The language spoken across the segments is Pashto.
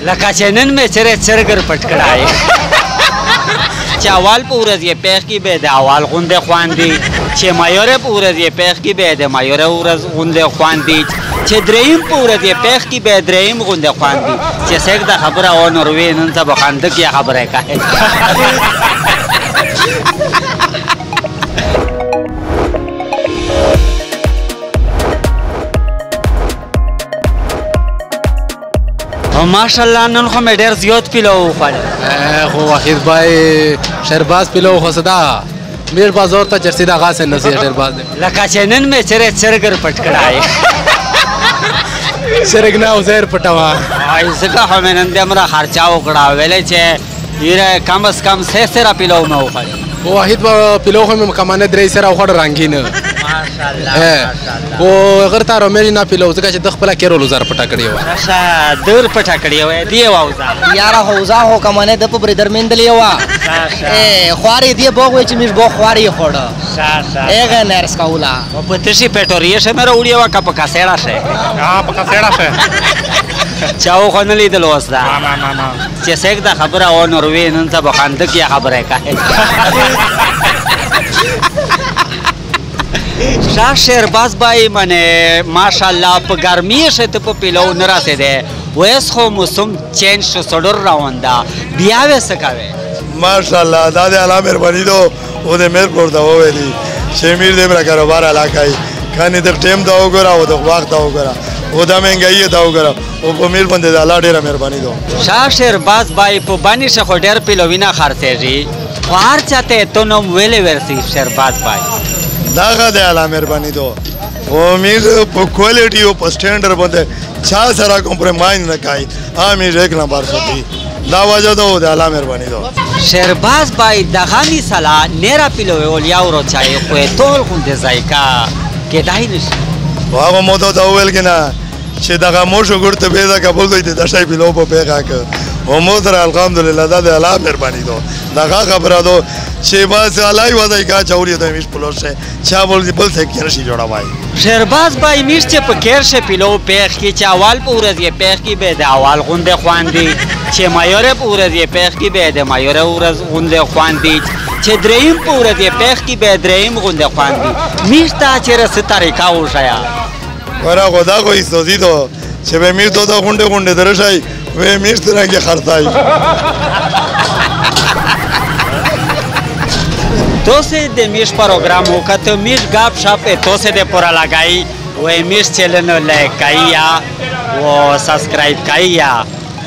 لکه چې نن مې چرګر پټ کړای چې اول په ورځ یې پیښ کې به د اول غوندې خواندي چې مایورې په ورځ یې پیښ کې به د مایورې ورځ غوندې خواندي چې دریم په ورځ یې پیښ کې به دریم غوندې خواندي چې څوک د خبره او نوروي نن سبا خاندک یا خبره کوي ماشاءالله نن خو مې ډېر زیات پیلو وخوړل خو وحید بھائی شهرباز پیلو خو صدا میر بازار ته چرسي دا غاسه نسی شهرباز لکه چې نن مې چرګر پټ کړای چرګ نه وزیر پټوا ay ځکه خو مې نن دې مرا خرچا وکړه ویلې چې یره کم از کم 6 سره پیلو مې وخوړل وحید پیلو خو مې کمانه درې سره وخوړ رنگین او اگر تاسو مې نه پیلو ځکه چې د خپل کېرول زر پټا کړی و راشه دور پټا کړی و دی واوزا یاره هوزا هو کمانه د په بر درمندلې و خواري دی بوغ چې مش بو خواري خوړه اګه نرس کاولا په تشي پټوري شه مې وړي و کا په کاسېړه شه په کاسېړه شه چاو خو نه لیدل اوس دا چې څوک دا خبره او نوروي نن سبا خاندک یا خبره کوي شاه شهرباز بای منه ماشاءالله په ګرمي شته په پیلو نه راسیده ویس خو موسم چینج شو سړور راوندا بیا وسه کوي ماشاءالله دا د الله مهرباني دو او د مهر پر دا وېلي شمیر دې برا کاروبار علاقای کني د ټیم دا وګرا او د وخت دا وګرا او دا مهنګي دا وګرا او په میر باندې د الله ډیره مهرباني دو شاه شهرباز بای په باندې شخو ډیر پیلو وینا خرڅېږي هر چاته ته نو ویلې ورسي شهرباز بای دا د الله مهرباني دو او میر په کوالټي او په سټانډرډ باندې چا سره کمپرمایز نه کوي امیر ایک نمبر سپي دا وجه دو د الله مهرباني دو شهرباز بای دغه مثلا نيرا پیلو ولیا ورو چای خو ټول غوند ځایکا کېدای نشي هغه مو ته ویل کنه چې دغه موشو ګورته به دا قبول دی د شای پیلو په پیغه ک او مو در الحمدلله دا د الله مهرباني دو دغه خبره دو چې بس الله یو ځای کا چوري د مش پلوشه چا بول بل څه کې نشي جوړوای شهرباز بای میر چې په کېر شه پیلو پیغ کې چې اول په ورځ یې پیغ کې به د اول غوندې خواندي چې مایورې په ورځ یې پیغ کې به د مایورې ورځ غوندې خواندي چې دریم په ورځ یې پیغ کې به دریم غوندې خواندي میر ته چې رس طریقه وشیا ورا خدا کو ایستوزی دو چې به میر ته غونډه غونډه درشای و میر ستنه کې خرڅای تو سے د میش پروگرام وکړ میش غاب شاپ تو سے د پورا لگائی و میش چینل لایک کایا و سبسکرایب کایا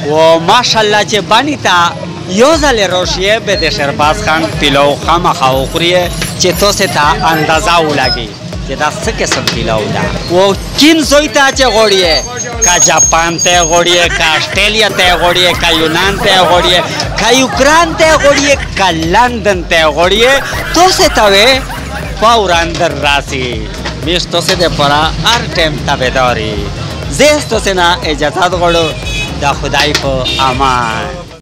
و ماشاءالله چې باندې تا یو ځل روشیه به د شهرباز خان پیلو خامخا وخوري چې تو سے تا اندازه ولګي چې دا څه قسم پیلو ده و چین زوی ته چې غوړي کا جاپان ته غوړي کا استرالیا ته غوړي کا یونان ته غوړي کا یوکران ته غوړي کا لندن ته غوړي تو سے ته فوران در راسي میش تو سے د پورا هر ټیم تابعداري زه تو سے نه اجازه غوړو دا خدای په امان